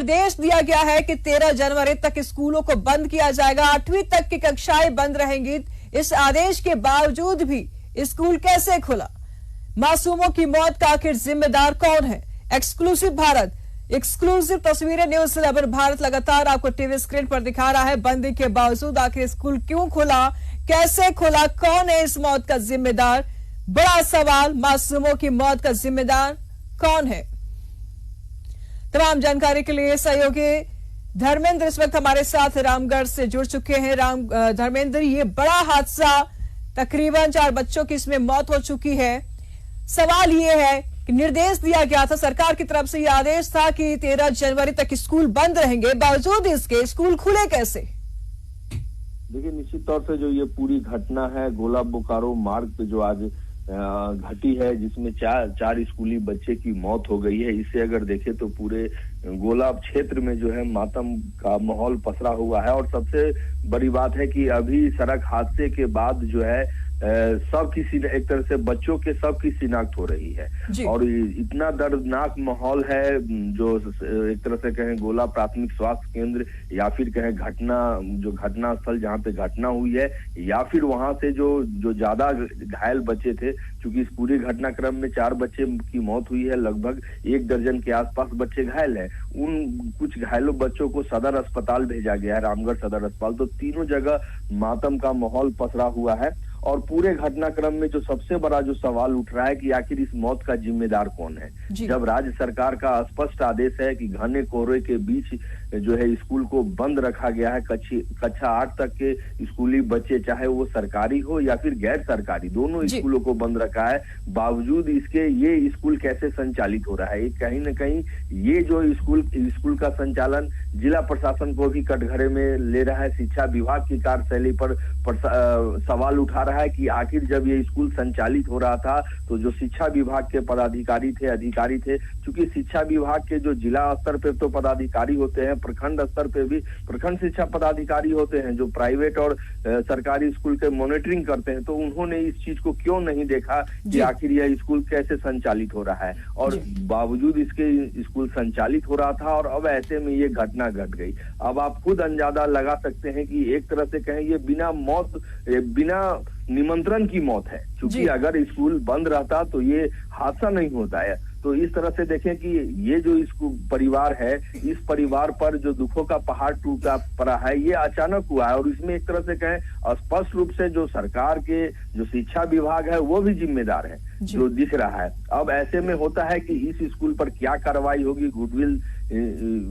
निर्देश दिया गया है कि 13 जनवरी तक स्कूलों को बंद किया जाएगा, 8वीं तक की कक्षाएं बंद रहेंगी। इस आदेश के बावजूद भी स्कूल कैसे खुला? मासूमों की मौत का आखिर जिम्मेदार कौन है? एक्सक्लूसिव भारत, एक्सक्लूसिव तस्वीरें न्यूज़ 11 भारत लगातार आपको टीवी स्क्रीन पर दिखा रहा है। बंदी के बावजूद आखिर स्कूल क्यों खुला, कैसे खुला, कौन है इस मौत का जिम्मेदार? बड़ा सवाल, मासूमों की मौत का जिम्मेदार कौन है? तमाम जानकारी के लिए सहयोगी धर्मेंद्र इस वक्त हमारे साथ रामगढ़ से जुड़ चुके हैं। धर्मेंद्र, ये बड़ा हादसा, तकरीबन 4 बच्चों की इसमें मौत हो चुकी है। सवाल ये है कि निर्देश दिया गया था, सरकार की तरफ से यह आदेश था कि 13 जनवरी तक स्कूल बंद रहेंगे, बावजूद इसके स्कूल खुले कैसे? देखिए, निश्चित तौर से जो ये पूरी घटना है गोला बोकारो मार्ग पे जो आज घटी है, जिसमें चार स्कूली बच्चे की मौत हो गई है, इससे अगर देखें तो पूरे गोला क्षेत्र में जो है मातम का माहौल पसरा हुआ है। और सबसे बड़ी बात है कि अभी सड़क हादसे के बाद जो है सबकी एक तरह से बच्चों के सबकी शिनाख्त हो रही है और इतना दर्दनाक माहौल है। जो एक तरह से कहें गोला प्राथमिक स्वास्थ्य केंद्र या फिर कहें घटना स्थल जहां पे घटना हुई है, या फिर वहां से जो ज्यादा घायल बच्चे थे, क्योंकि इस पूरे घटनाक्रम में 4 बच्चे की मौत हुई है, लगभग 1 दर्जन के आसपास बच्चे घायल हैं। उन कुछ घायलों बच्चों को सदर अस्पताल भेजा गया है, रामगढ़ सदर अस्पताल। तो तीनों जगह मातम का माहौल पसरा हुआ है और पूरे घटनाक्रम में जो सबसे बड़ा जो सवाल उठ रहा है कि आखिर इस मौत का जिम्मेदार कौन है, जब राज्य सरकार का स्पष्ट आदेश है कि घने कोहरे के बीच जो है स्कूल को बंद रखा गया है। कक्षा 8 तक के स्कूली बच्चे, चाहे वो सरकारी हो या फिर गैर सरकारी, दोनों स्कूलों को बंद रखा है। बावजूद इसके ये स्कूल कैसे संचालित हो रहा है? कहीं न कहीं ये जो स्कूल का संचालन जिला प्रशासन को भी कटघरे में ले रहा है। शिक्षा विभाग की कार्यशैली पर सवाल उठा रहा है कि आखिर जब ये स्कूल संचालित हो रहा था तो जो शिक्षा विभाग के पदाधिकारी थे, अधिकारी थे, क्योंकि शिक्षा विभाग के जो जिला स्तर पे तो पदाधिकारी होते हैं, प्रखंड स्तर पे भी प्रखंड शिक्षा पदाधिकारी होते हैं जो प्राइवेट और सरकारी स्कूल के मॉनिटरिंग करते हैं। तो उन्होंने इस चीज को क्यों नहीं देखा कि आखिर यह स्कूल कैसे संचालित हो रहा है? और बावजूद इसके स्कूल संचालित हो रहा था और अब ऐसे में ये घटना घट गई। अब आप खुद अंदाजा लगा सकते हैं कि एक तरह से कहें ये बिना निमंत्रण की मौत है, क्योंकि अगर स्कूल बंद रहता तो ये हादसा नहीं होता है। तो इस तरह से देखें कि ये जो परिवार है, इस परिवार पर जो दुखों का पहाड़ टूटा पड़ा है, ये अचानक हुआ है। और इसमें एक तरह से कहें स्पष्ट रूप से जो सरकार के जो शिक्षा विभाग है वो भी जिम्मेदार है, जो दिख रहा है। अब ऐसे में होता है कि इस स्कूल पर क्या कार्रवाई होगी? गुडविल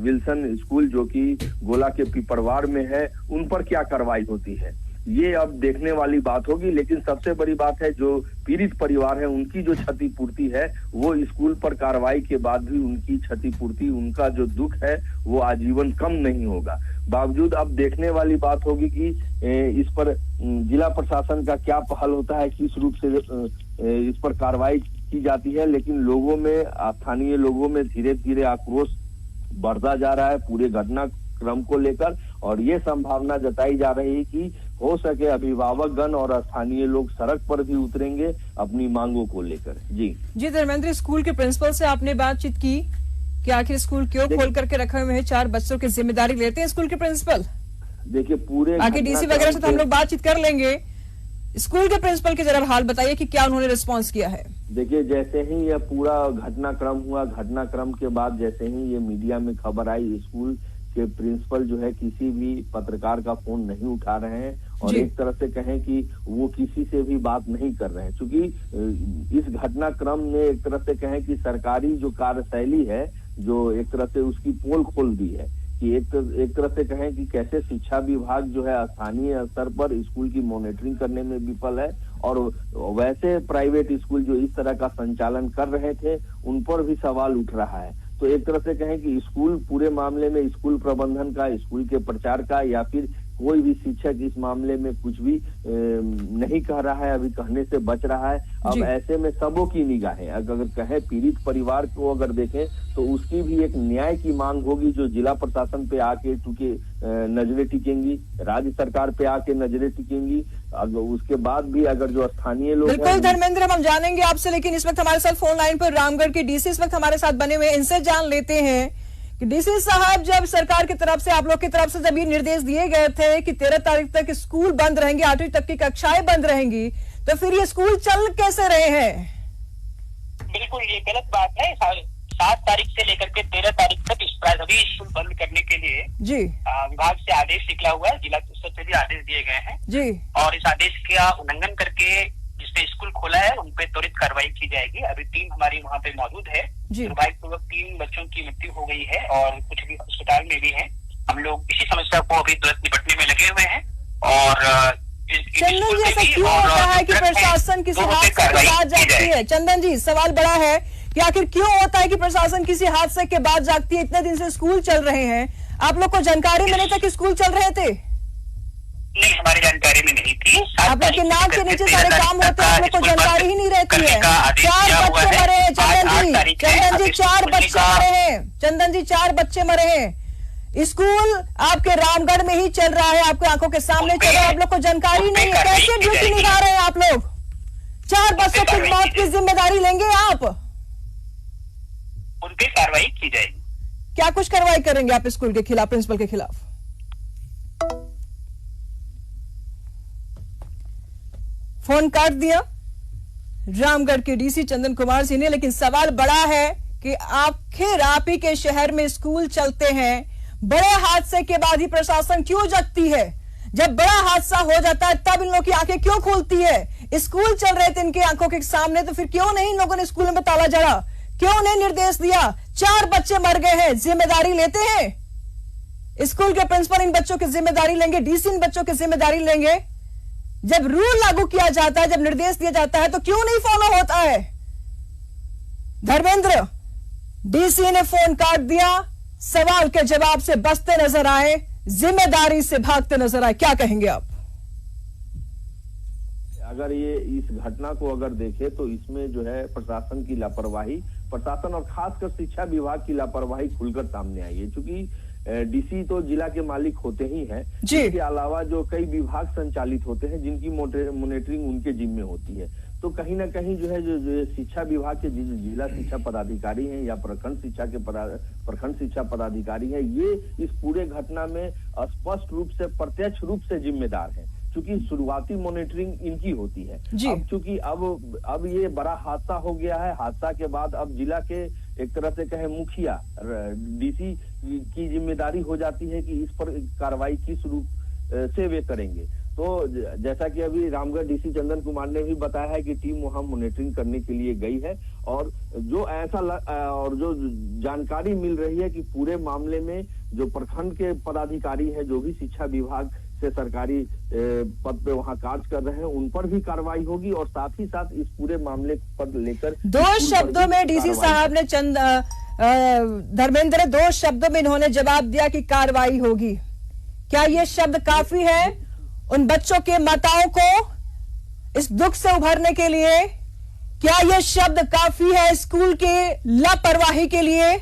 विल्सन स्कूल जो कि गोला के पिपरवार में है, उन पर क्या कार्रवाई होती है, ये अब देखने वाली बात होगी। लेकिन सबसे बड़ी बात है जो पीड़ित परिवार है उनकी जो क्षतिपूर्ति है, वो स्कूल पर कार्रवाई के बाद भी उनकी क्षतिपूर्ति, उनका जो दुख है वो आजीवन कम नहीं होगा। बावजूद अब देखने वाली बात होगी कि इस पर जिला प्रशासन का क्या पहल होता है, किस रूप से इस पर कार्रवाई की जाती है। लेकिन लोगों में, स्थानीय लोगों में धीरे धीरे आक्रोश बढ़ता जा रहा है पूरे घटनाक्रम को लेकर, और ये संभावना जताई जा रही है कि हो सके अभिभावकगण और स्थानीय लोग सड़क पर भी उतरेंगे अपनी मांगों को लेकर। जी धर्मेंद्र, स्कूल के प्रिंसिपल से आपने बातचीत की कि आखिर स्कूल क्यों खोल करके रखे हुए हैं? 4 बच्चों की जिम्मेदारी लेते हैं स्कूल के प्रिंसिपल? देखिए, पूरे आगे डीसी वगैरह से तो हम लोग बातचीत कर लेंगे। स्कूल के प्रिंसिपल के जरा हाल बताइए कि क्या उन्होंने रिस्पॉन्स किया है। देखिए, जैसे ही यह पूरा घटनाक्रम हुआ, घटनाक्रम के बाद जैसे ही ये मीडिया में खबर आई, स्कूल के प्रिंसिपल जो है किसी भी पत्रकार का फोन नहीं उठा रहे हैं और एक तरह से कहें कि वो किसी से भी बात नहीं कर रहे हैं, क्योंकि इस घटनाक्रम में एक तरह से कहें कि सरकारी जो कार्यशैली है, जो एक तरह से उसकी पोल खोल दी है कि एक तरह से कहें कि कैसे शिक्षा विभाग जो है स्थानीय स्तर पर स्कूल की मॉनिटरिंग करने में विफल है, और वैसे प्राइवेट स्कूल जो इस तरह का संचालन कर रहे थे उन पर भी सवाल उठ रहा है। तो एक तरह से कहें कि स्कूल पूरे मामले में स्कूल प्रबंधन का, स्कूल के प्रचार का, या फिर कोई भी शिक्षक इस मामले में कुछ भी नहीं कह रहा है, अभी कहने से बच रहा है। अब ऐसे में सबों की निगाहें, अगर कहें पीड़ित परिवार को अगर देखें तो उसकी भी एक न्याय की मांग होगी, जो जिला प्रशासन पे आके चूंकि नजरें टिकेंगी, राज्य सरकार पे आके नजरें टिकेंगी। अगर उसके बाद भी अगर जो स्थानीय लोग, बिल्कुल धर्मेंद्र, हम जानेंगे आपसे, लेकिन इस वक्त हमारे साथ फोन लाइन पर रामगढ़ के डीसी इस वक्त हमारे साथ बने हुए, इनसे जान लेते हैं कि डीसी साहब जब सरकार की तरफ से, आप लोग की तरफ से जब ये निर्देश दिए गए थे कि 13 तारीख तक स्कूल बंद रहेंगे, 8वीं तक की कक्षाएं बंद रहेंगी, तो फिर ये स्कूल चल कैसे रहे हैं? बिल्कुल ये गलत बात है। 7 तारीख से लेकर के 13 तारीख तक सभी स्कूल बंद करने के लिए जी विभाग से आदेश निकला हुआ है। जिला स्तर से भी आदेश दिए गए हैं जी, और इस आदेश का उल्लंघन करके जिसने स्कूल खोला है उन पे त्वरित कार्रवाई की जाएगी। अभी टीम हमारी वहाँ पे मौजूद है। दुर्भाग्यपूर्वक 3 बच्चों की मृत्यु हो गई है और कुछ भी अस्पताल में भी है। हम लोग इसी समस्या को अभी तुरंत निपटने में लगे हुए हैं। और चंदन जी, ऐसा क्यों होता है कि प्रशासन किसी हादसे के बाद जागती है? चंदन जी, सवाल बड़ा है कि आखिर क्यों होता है कि प्रशासन किसी हादसे के बाद जागती है? इतने दिन से स्कूल चल रहे हैं, आप लोग को जानकारी मिली था कि स्कूल चल रहे थे? नहीं, हमारी जानकारी में नहीं थी। आप लोग के नाम के नीचे सारे काम होते हैं, आप लोग को जानकारी ही नहीं रहती है। 4 बच्चे मरे हैं चंदन जी, 4 बच्चे मरे हैं। चंदन जी, 4 बच्चे मरे हैं। स्कूल आपके रामगढ़ में ही चल रहा है, आपकी आंखों के सामने चल रहा है, आप लोग को जानकारी नहीं है। कैसे ड्यूटी निभा रहे हैं आप लोग? 4 बच्चों की मौत की जिम्मेदारी लेंगे आप? उन पे कार्रवाई की जाएगी। क्या कुछ कार्रवाई करेंगे आप स्कूल के खिलाफ, प्रिंसिपल के खिलाफ? फोन काट दिया रामगढ़ के डीसी चंदन कुमार सिंह ने, लेकिन सवाल बड़ा है कि आखिर आप ही के शहर में स्कूल चलते हैं, बड़े हादसे के बाद ही प्रशासन क्यों जगती है? जब बड़ा हादसा हो जाता है तब इन लोगों की आंखें क्यों खुलती है? स्कूल चल रहे थे इनकी आंखों के सामने, तो फिर क्यों नहीं इन लोगों ने स्कूल में ताला जड़ा? क्यों नहीं निर्देश दिया? 4 बच्चे मर गए हैं, जिम्मेदारी लेते हैं? स्कूल के प्रिंसिपल इन बच्चों की जिम्मेदारी लेंगे, डीसी इन बच्चों की जिम्मेदारी लेंगे? जब रूल लागू किया जाता है, जब निर्देश दिया जाता है, तो क्यों नहीं फॉलो होता है? धर्मेंद्र, डीसी ने फोन काट दिया, सवाल के जवाब से बचते नजर आए, जिम्मेदारी से भागते नजर आए। क्या कहेंगे आप? अगर ये इस घटना को अगर देखें तो इसमें जो है प्रशासन की लापरवाही, प्रशासन और खासकर शिक्षा विभाग की लापरवाही खुलकर सामने आई है। क्योंकि डीसी तो जिला के मालिक होते ही हैं, इसके अलावा जो कई विभाग संचालित होते हैं जिनकी मॉनिटरिंग उनके जिम्मे होती है। तो कहीं ना कहीं जो है जो शिक्षा विभाग के जिला शिक्षा पदाधिकारी हैं या प्रखंड शिक्षा पदाधिकारी हैं, ये इस पूरे घटना में स्पष्ट रूप से, प्रत्यक्ष रूप से जिम्मेदार हैं। क्योंकि शुरुआती मॉनिटरिंग इनकी होती है। अब चूंकि अब ये बड़ा हादसा हो गया है, हादसा के बाद अब जिला के एक तरह से कहे मुखिया, डीसी की जिम्मेदारी हो जाती है कि इस पर कार्रवाई किस रूप से वे करेंगे। तो जैसा कि अभी रामगढ़ डीसी चंदन कुमार ने भी बताया है कि टीम वहां मॉनिटरिंग करने के लिए गई है, और जो जानकारी मिल रही है कि पूरे मामले में जो प्रखंड के पदाधिकारी हैं, जो भी शिक्षा विभाग से सरकारी पद पे वहां कार्य कर रहे हैं, उन पर भी कार्रवाई होगी। और साथ ही साथ इस पूरे मामले पर लेकर 2 शब्दों में डीसी साहब ने धर्मेंद्र 2 शब्दों में इन्होंने जवाब दिया कि कार्रवाई होगी। क्या ये शब्द काफी है उन बच्चों के माताओं को इस दुख से उभरने के लिए? क्या ये शब्द काफी है स्कूल के लापरवाही के लिए?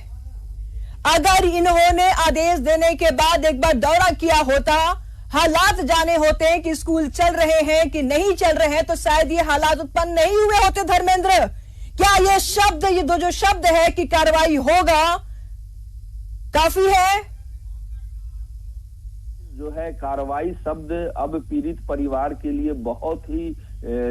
अगर इन्होंने आदेश देने के बाद एक बार दौरा किया होता, हालात जाने होते हैं कि स्कूल चल रहे हैं कि नहीं चल रहे हैं, तो शायद ये हालात उत्पन्न नहीं हुए होते। धर्मेंद्र, क्या ये शब्द, ये 2 जो शब्द है कि कार्रवाई होगा, काफी है? जो है कार्रवाई शब्द अब पीड़ित परिवार के लिए बहुत ही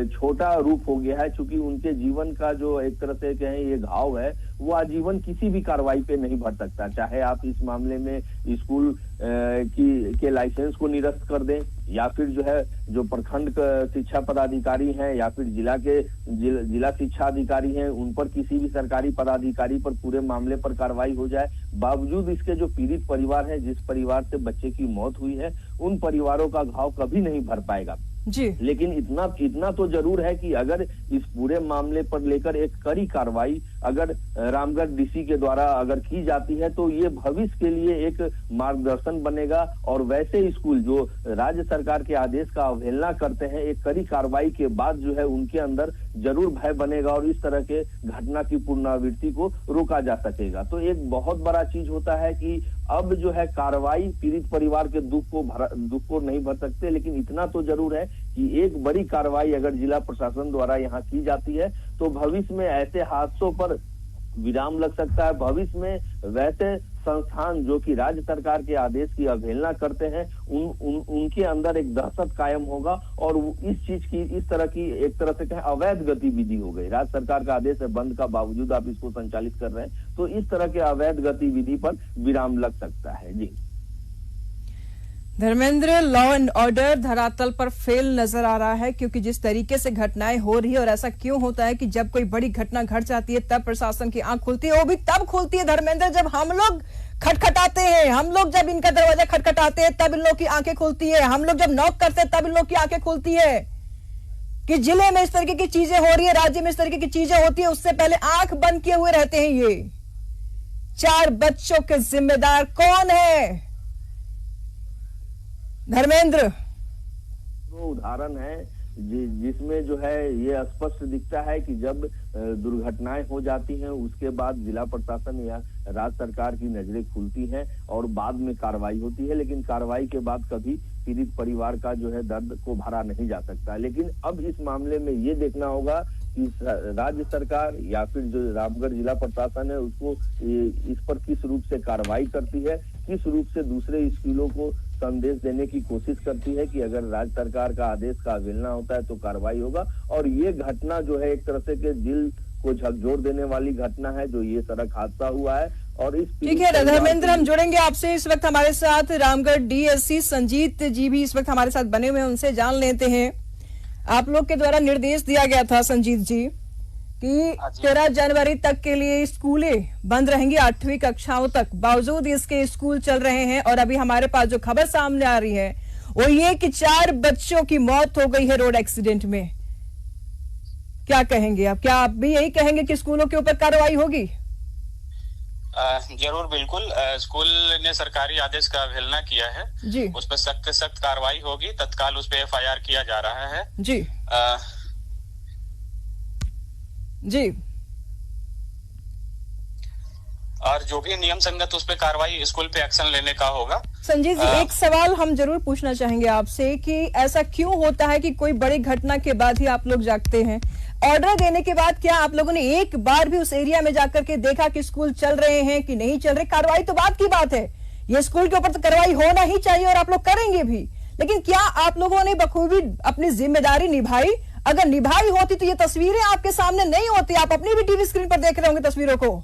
छोटा रूप हो गया है। क्योंकि उनके जीवन का जो एक तरह से कहें ये घाव है, वो आजीवन किसी भी कार्रवाई पे नहीं भर सकता। चाहे आप इस मामले में स्कूल के लाइसेंस को निरस्त कर दें, या फिर जो है जो प्रखंड शिक्षा पदाधिकारी हैं, या फिर जिला शिक्षा अधिकारी हैं, उन पर किसी भी सरकारी पदाधिकारी पर पूरे मामले पर कार्रवाई हो जाए। बावजूद इसके जो पीड़ित परिवार है, जिस परिवार से बच्चे की मौत हुई है, उन परिवारों का घाव कभी नहीं भर पाएगा जी। लेकिन इतना तो जरूर है कि अगर इस पूरे मामले पर लेकर एक कड़ी कार्रवाई अगर रामगढ़ डीसी के द्वारा अगर की जाती है, तो ये भविष्य के लिए एक मार्गदर्शन बनेगा। और वैसे स्कूल जो राज्य सरकार के आदेश का अवहेलना करते हैं, एक कड़ी कार्रवाई के बाद जो है उनके अंदर जरूर भय बनेगा और इस तरह के घटना की पुनरावृत्ति को रोका जा सकेगा। तो एक बहुत बड़ा चीज होता है कि अब जो है कार्रवाई पीड़ित परिवार के दुख को नहीं भर सकते, लेकिन इतना तो जरूर है कि एक बड़ी कार्रवाई अगर जिला प्रशासन द्वारा यहाँ की जाती है, तो भविष्य में ऐसे हादसों पर विराम लग सकता है। भविष्य में वैसे संस्थान जो कि राज्य सरकार के आदेश की अवहेलना करते हैं उनके अंदर एक दहशत कायम होगा और इस चीज की इस तरह की एक तरह से कहें अवैध गतिविधि हो गई। राज्य सरकार का आदेश है बंद का, बावजूद आप इसको संचालित कर रहे हैं, तो इस तरह के अवैध गतिविधि पर विराम लग सकता है। जी धर्मेंद्र, लॉ एंड ऑर्डर धरातल पर फेल नजर आ रहा है, क्योंकि जिस तरीके से घटनाएं हो रही है, और ऐसा क्यों होता है कि जब कोई बड़ी घटना घट जाती है तब प्रशासन की आंख खुलती है। वो भी तब खुलती है धर्मेंद्र जब हम लोग खटखटाते हैं, हम लोग जब इनका दरवाजा खटखटाते हैं तब इन लोग की आंखें खुलती है, हम लोग जब नॉक करते हैं तब इन लोग की आंखें खुलती है कि जिले में इस तरीके की चीजें हो रही है, राज्य में इस तरीके की चीजें होती है। उससे पहले आंख बंद किए हुए रहते हैं। ये 4 बच्चों के जिम्मेदार कौन है धर्मेंद्र? वो उदाहरण है जिसमें जो है ये स्पष्ट दिखता है कि जब दुर्घटनाएं हो जाती हैं उसके बाद जिला प्रशासन या राज्य सरकार की नजरें खुलती हैं और बाद में कार्रवाई होती है, लेकिन कार्रवाई के बाद कभी पीड़ित परिवार का जो है दर्द को भरा नहीं जा सकता। लेकिन अब इस मामले में ये देखना होगा कि राज्य सरकार या फिर जो रामगढ़ जिला प्रशासन है उसको इस पर किस रूप से कार्रवाई करती है, किस रूप से दूसरे स्कूलों को संदेश देने की कोशिश करती है कि अगर राज्य सरकार का आदेश का अवहेलना होता है तो कार्रवाई होगा। और ये घटना जो है एक तरह से के दिल को झकझोर देने वाली घटना है जो ये सड़क हादसा हुआ है। और इस ठीक है धर्मेंद्र, हम जुड़ेंगे आपसे। इस वक्त हमारे साथ रामगढ़ डीएससी संजीत जी भी इस वक्त हमारे साथ बने हुए हैं, उनसे जान लेते हैं। आप लोग के द्वारा निर्देश दिया गया था संजीत जी कि 13 जनवरी तक के लिए स्कूलें बंद रहेंगी 8वीं कक्षाओं तक, बावजूद इसके स्कूल चल रहे हैं। और अभी हमारे पास जो खबर सामने आ रही है वो ये कि 4 बच्चों की मौत हो गई है रोड एक्सीडेंट में। क्या कहेंगे आप? क्या आप भी यही कहेंगे कि स्कूलों के ऊपर कार्रवाई होगी? जरूर, बिल्कुल। स्कूल ने सरकारी आदेश का अवहेलना किया है जी, उस पर सख्त कार्रवाई होगी। तत्काल उस पर FIR किया जा रहा है जी। जी, और जो भी नियम संगत उस पर कार्रवाई स्कूल पे एक्शन लेने का होगा। संजीत जी, एक सवाल हम जरूर पूछना चाहेंगे आपसे कि ऐसा क्यों होता है कि कोई बड़ी घटना के बाद ही आप लोग जागते हैं? ऑर्डर देने के बाद क्या आप लोगों ने एक बार भी उस एरिया में जाकर के देखा कि स्कूल चल रहे हैं कि नहीं चल रहे? कार्रवाई तो बात की बात है, ये स्कूल के ऊपर तो कार्रवाई होना ही चाहिए और आप लोग करेंगे भी, लेकिन क्या आप लोगों ने बखूबी अपनी जिम्मेदारी निभाई? अगर निभाई होती तो ये तस्वीरें आपके सामने नहीं होती, आप अपनी भी टीवी स्क्रीन पर देख रहे होंगे तस्वीरों को।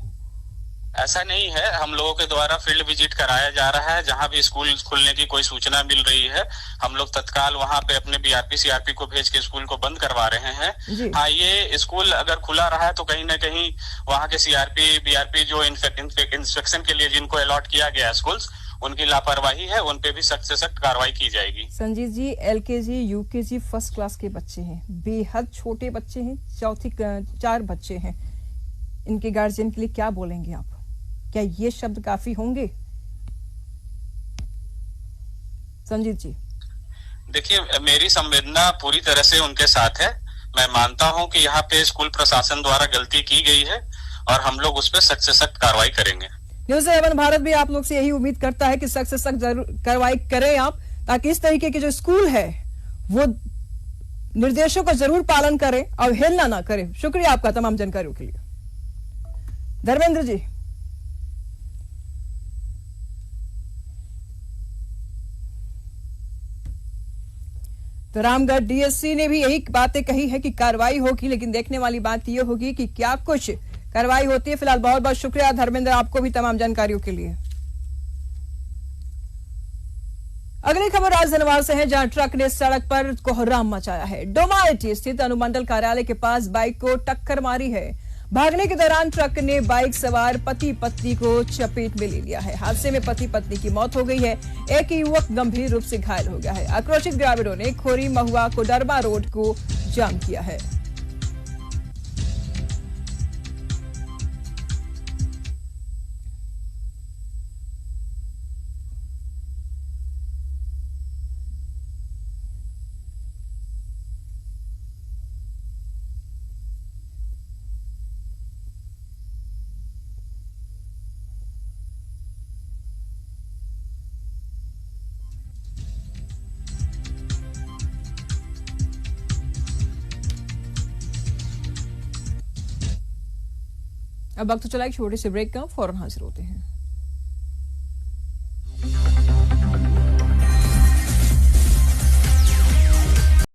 ऐसा नहीं है, हम लोगों के द्वारा फील्ड विजिट कराया जा रहा है। जहां भी स्कूल खुलने की कोई सूचना मिल रही है हम लोग तत्काल वहां पे अपने BRP CRP को भेज के स्कूल को बंद करवा रहे हैं। हाँ, ये स्कूल अगर खुला रहा है तो कहीं ना कहीं वहां के CRP BRP जो इंस्पेक्शन के लिए जिनको अलॉट किया गया स्कूल्स, उनकी लापरवाही है, उन पे भी सख्त से सख्त कार्रवाई की जाएगी। संजीत जी, LKG UKG फर्स्ट क्लास के बच्चे हैं, बेहद छोटे बच्चे हैं, 4 बच्चे हैं, इनके गार्जियन के लिए क्या बोलेंगे आप? क्या ये शब्द काफी होंगे? संजीत जी, देखिए, मेरी संवेदना पूरी तरह से उनके साथ है। मैं मानता हूं कि यहाँ पे स्कूल प्रशासन द्वारा गलती की गई है और हम लोग उस पर सख्त से सख्त कार्रवाई करेंगे। न्यूज़ 11 भारत भी आप लोग से यही उम्मीद करता है कि सख्त से सख्त जरूर कार्रवाई करें आप, ताकि इस तरीके के जो स्कूल है वो निर्देशों का जरूर पालन करें, अवहेलना ना करें। शुक्रिया आपका तमाम जानकारियों के लिए धर्मेंद्र जी। तो रामगढ़ डीएससी ने भी यही बातें कही है कि कार्रवाई होगी, लेकिन देखने वाली बात यह होगी कि क्या कुछ कार्रवाई होती है। फिलहाल बहुत बहुत शुक्रिया धर्मेंद्र, आपको भी तमाम जानकारियों के लिए। अगली खबर राजधनवार से है, जहां ट्रक ने सड़क पर कोहराम मचाया है। डोमाइटी स्थित अनुमंडल कार्यालय के पास बाइक को टक्कर मारी है। भागने के दौरान ट्रक ने बाइक सवार पति पत्नी को चपेट में ले लिया है। हादसे में पति पत्नी की मौत हो गई है, एक युवक गंभीर रूप से घायल हो गया है। आक्रोशित ग्रामीणों ने खोरी महुआ कोडरमा रोड को जाम किया है। अब वक्त तो चला एक छोटे से ब्रेक का, फौरन हाजिर होते हैं।